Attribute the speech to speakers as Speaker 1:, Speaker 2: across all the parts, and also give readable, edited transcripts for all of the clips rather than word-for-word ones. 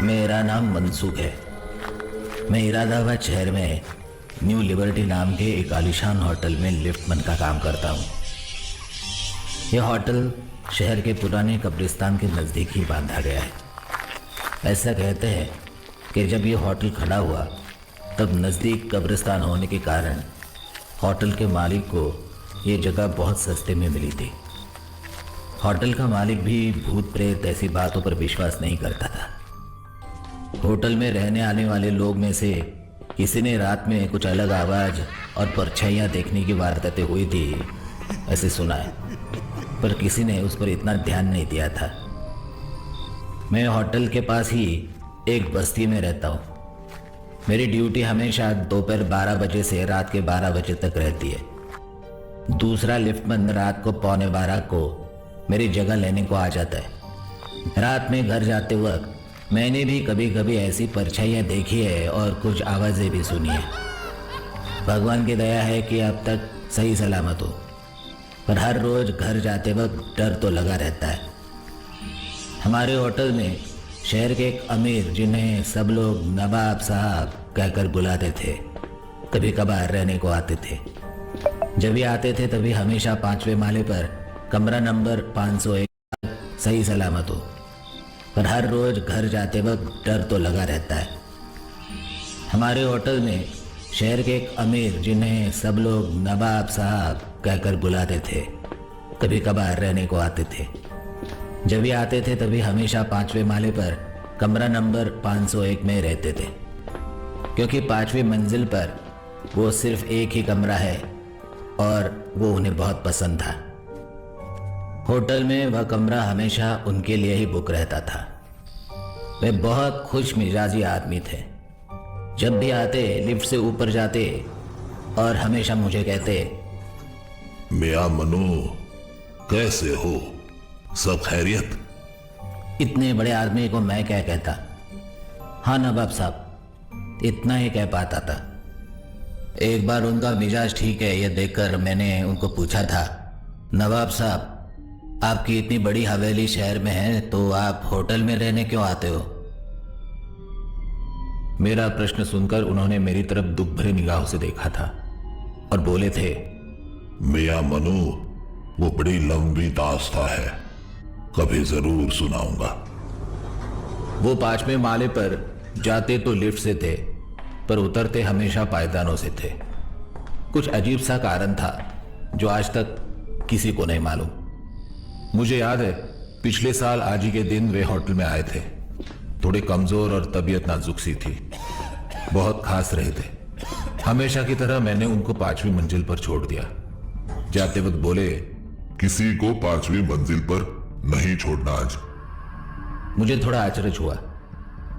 Speaker 1: मेरा नाम मनसूख है। मैं इरादाबाद शहर में न्यू लिबर्टी नाम के एक आलीशान होटल में लिफ्टमैन का काम करता हूँ। यह होटल शहर के पुराने कब्रिस्तान के नज़दीक ही बांधा गया है। ऐसा कहते हैं कि जब यह होटल खड़ा हुआ तब नज़दीक कब्रिस्तान होने के कारण होटल के मालिक को ये जगह बहुत सस्ते में मिली थी। होटल का मालिक भी भूत प्रेत ऐसी बातों पर विश्वास नहीं करता था। होटल में रहने आने वाले लोग में से किसी ने रात में कुछ अलग आवाज़ और परछाइयाँ देखने की वारदातें हुई थी ऐसे सुना है, पर किसी ने उस पर इतना ध्यान नहीं दिया था। मैं होटल के पास ही एक बस्ती में रहता हूँ। मेरी ड्यूटी हमेशा दोपहर 12 बजे से रात के 12 बजे तक रहती है। दूसरा लिफ्टमैन रात को 11:45 को मेरी जगह लेने को आ जाता है। रात में घर जाते वक्त मैंने भी कभी कभी ऐसी परछाइयाँ देखी है और कुछ आवाज़ें भी सुनी है। भगवान की दया है कि अब तक सही सलामत हो, पर हर रोज़ घर जाते वक्त डर तो लगा रहता है। हमारे होटल में शहर के एक अमीर, जिन्हें सब लोग नवाब साहब कहकर बुलाते थे, कभी कभार रहने को आते थे। जब भी आते थे तभी हमेशा 5वें माले पर कमरा नंबर 501 सही सलामत हो, पर हर रोज़ घर जाते वक्त डर तो लगा रहता है। हमारे होटल में शहर के एक अमीर, जिन्हें सब लोग नवाब साहब कहकर बुलाते थे, कभी कभार रहने को आते थे। जब भी आते थे तभी हमेशा 5वें माले पर कमरा नंबर 501 में रहते थे, क्योंकि 5वीं मंजिल पर वो सिर्फ एक ही कमरा है और वो उन्हें बहुत पसंद था। होटल में वह कमरा हमेशा उनके लिए ही बुक रहता था। वे बहुत खुश मिजाजी आदमी थे। जब भी आते लिफ्ट से ऊपर जाते और हमेशा मुझे कहते,
Speaker 2: मियां मनु, कैसे हो, सब खैरियत?
Speaker 1: इतने बड़े आदमी को मैं क्या कहता। हाँ नवाब साहब, इतना ही कह पाता था। एक बार उनका मिजाज ठीक है यह देखकर मैंने उनको पूछा था, नवाब साहब, आपकी इतनी बड़ी हवेली शहर में है तो आप होटल में रहने क्यों आते हो? मेरा प्रश्न सुनकर उन्होंने मेरी तरफ दुख भरी निगाहों से देखा था और बोले थे,
Speaker 2: मियां मनु, वो बड़ी लंबी दास्तां है, कभी जरूर सुनाऊंगा।
Speaker 1: वो 5वें माले पर जाते तो लिफ्ट से थे, पर उतरते हमेशा पायदानों से थे। कुछ अजीब सा कारण था जो आज तक किसी को नहीं मालूम। मुझे याद है पिछले साल आज ही के दिन वे होटल में आए थे। थोड़े कमजोर और तबीयत नाजुक सी थी, बहुत खास रहे थे। हमेशा की तरह मैंने उनको 5वीं मंजिल पर छोड़ दिया। जाते वक्त बोले,
Speaker 2: किसी को 5वीं मंजिल पर नहीं छोड़ना आज।
Speaker 1: मुझे थोड़ा आश्चर्य हुआ,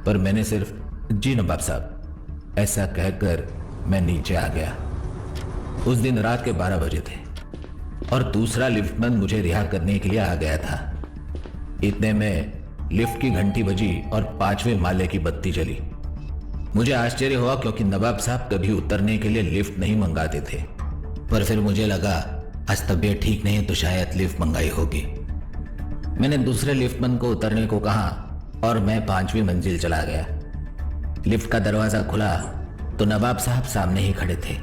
Speaker 1: पर मैंने सिर्फ जी नवाब साहब ऐसा कहकर मैं नीचे आ गया। उस दिन रात के 12 बजे थे और दूसरा लिफ्टमैन मुझे रिहा करने के लिए आ गया था। इतने में लिफ्ट की घंटी बजी और 5वें माले की बत्ती जली। मुझे आश्चर्य हुआ क्योंकि नवाब साहब कभी उतरने के लिए लिफ्ट नहीं मंगाते थे, पर फिर मुझे लगा आज तबीयत ठीक नहीं तो शायद लिफ्ट मंगाई होगी। मैंने दूसरे लिफ्टमैन को उतरने को कहा और मैं 5वीं मंजिल चला गया। लिफ्ट का दरवाजा खुला तो नवाब साहब सामने ही खड़े थे।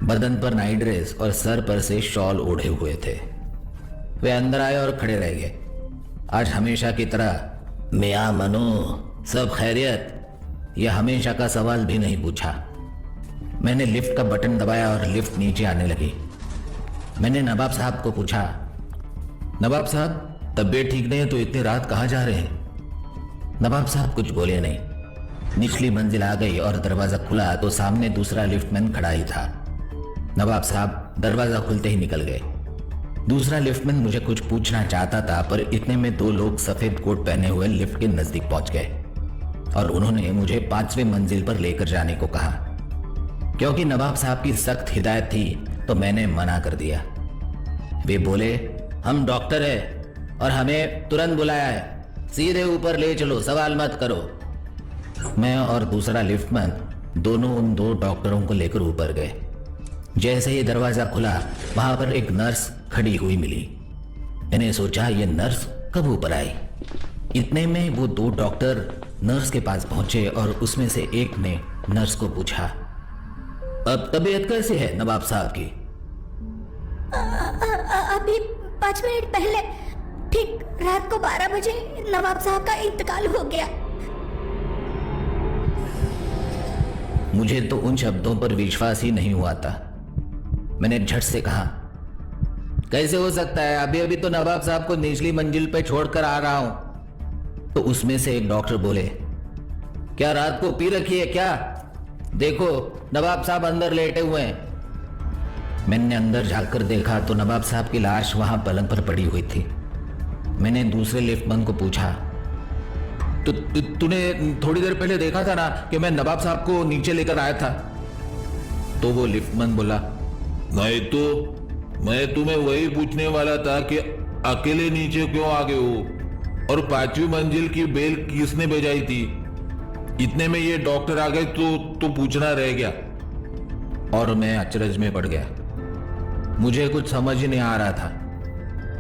Speaker 1: बदन पर नाइट ड्रेस और सर पर से शॉल ओढ़े हुए थे। वे अंदर आए और खड़े रह गए। आज हमेशा की तरह, मियां मनु, सब खैरियत, यह हमेशा का सवाल भी नहीं पूछा। मैंने लिफ्ट का बटन दबाया और लिफ्ट नीचे आने लगी। मैंने नवाब साहब को पूछा, नवाब साहब, तबीयत ठीक नहीं है तो इतनी रात कहाँ जा रहे हैं? नवाब साहब कुछ बोले नहीं। निचली मंजिल आ गई और दरवाजा खुला तो सामने दूसरा लिफ्टमैन खड़ा ही था। नवाब साहब दरवाजा खुलते ही निकल गए। दूसरा लिफ्टमैन मुझे कुछ पूछना चाहता था, पर इतने में 2 लोग सफेद कोट पहने हुए लिफ्ट के नजदीक पहुंच गए और उन्होंने मुझे 5वीं मंजिल पर लेकर जाने को कहा। क्योंकि नवाब साहब की सख्त हिदायत थी तो मैंने मना कर दिया। वे बोले, हम डॉक्टर हैं और हमें तुरंत बुलाया है, सीधे ऊपर ले चलो, सवाल मत करो। मैं और दूसरा लिफ्टमैन दोनों उन 2 डॉक्टरों को लेकर ऊपर गए। जैसे ही दरवाजा खुला वहां पर एक नर्स खड़ी हुई मिली। मैंने सोचा ये नर्स कब ऊपर आई। इतने में वो दो डॉक्टर नर्स के पास पहुंचे और उसमें से एक ने नर्स को पूछा, अब तबीयत कैसी है नवाब साहब की?
Speaker 3: अभी 5 मिनट पहले ठीक रात को 12 बजे नवाब साहब का इंतकाल हो गया।
Speaker 1: मुझे तो उन शब्दों पर विश्वास ही नहीं हुआ था। मैंने झट से कहा, कैसे हो सकता है? अभी अभी तो नवाब साहब को निचली मंजिल पे छोड़कर आ रहा हूं। तो उसमें से एक डॉक्टर बोले, क्या रात को पी रखी है क्या? देखो नवाब साहब अंदर लेटे हुए हैं। मैंने अंदर जाकर देखा तो नवाब साहब की लाश वहां पलंग पर पड़ी हुई थी। मैंने दूसरे लिफ्टमैन को पूछा, तो तूने थोड़ी देर पहले देखा था ना कि मैं नवाब साहब को नीचे लेकर आया था? तो वो लिफ्टमैन बोला,
Speaker 2: नहीं तो मैं तुम्हें वही पूछने वाला था कि अकेले नीचे क्यों आ गए हो और 5वीं मंजिल की बेल किसने बजाई थी? इतने में ये डॉक्टर आ गए तो पूछना रह गया।
Speaker 1: और मैं अचरज में पड़ गया। मुझे कुछ समझ ही नहीं आ रहा था।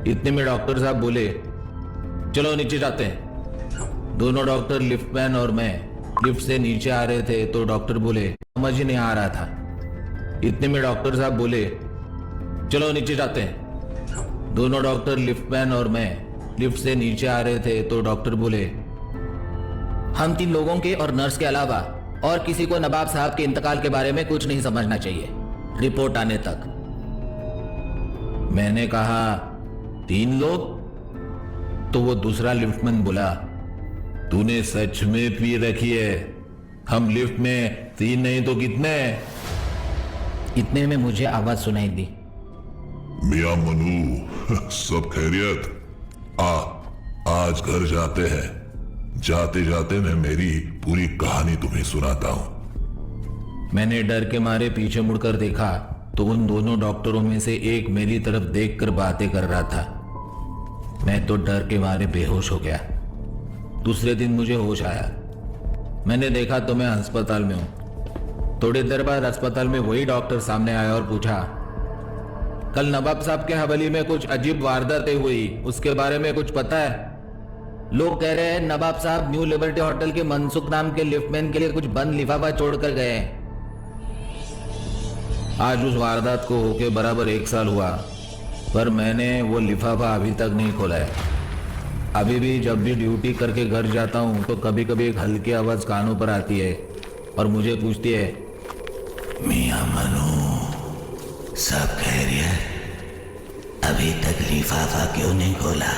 Speaker 1: इतने में डॉक्टर साहब बोले, चलो नीचे जाते हैं। दोनों डॉक्टर, लिफ्टमैन और मैं, लिफ्ट से नीचे आ रहे थे तो डॉक्टर बोले, समझ ही नहीं आ रहा था। इतने में डॉक्टर साहब बोले, चलो नीचे जाते हैं। दोनों डॉक्टर, लिफ्टमैन और मैं, लिफ्ट से नीचे आ रहे थे तो डॉक्टर बोले, हम 3 लोगों के और नर्स के अलावा और किसी को नवाब साहब के इंतकाल के बारे में कुछ नहीं समझना चाहिए, रिपोर्ट आने तक। मैंने कहा, 3 लोग? तो वो दूसरा लिफ्टमैन बोला,
Speaker 2: तूने सच में पी रखी है? हम लिफ्ट में 3 नहीं तो कितने हैं?
Speaker 1: इतने में मुझे आवाज सुनाई दी,
Speaker 2: मियां मनु, सब खैरियत? आज घर जाते हैं। जाते जाते मैं मेरी पूरी कहानी तुम्हें सुनाता हूं।
Speaker 1: मैंने डर के मारे पीछे मुड़कर देखा तो उन दोनों डॉक्टरों में से एक मेरी तरफ देखकर बातें कर रहा था। मैं तो डर के मारे बेहोश हो गया। दूसरे दिन मुझे होश आया। मैंने देखा तो मैं अस्पताल में हूं। थोड़ी देर बाद अस्पताल में वही डॉक्टर सामने आया और पूछा, कल नवाब साहब के हवेली में कुछ अजीब वारदातें हुई, उसके बारे में कुछ पता है? लोग कह रहे हैं नवाब साहब न्यू लिबर्टी होटल के मनसुख नाम के लिफ्टमैन के लिए कुछ बंद लिफाफा छोड़कर गए हैं। आज उस वारदात को होके बराबर 1 साल हुआ, पर मैंने वो लिफाफा अभी तक नहीं खोला है। अभी भी जब भी ड्यूटी करके घर जाता हूँ तो कभी कभी एक हल्की आवाज कानों पर आती है और मुझे पूछती है,
Speaker 4: मियां मनु, सब खैरियत? अभी तक लिफाफा क्यों नहीं खोला?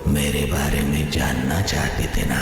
Speaker 4: मेरे बारे में जानना चाहते थे ना?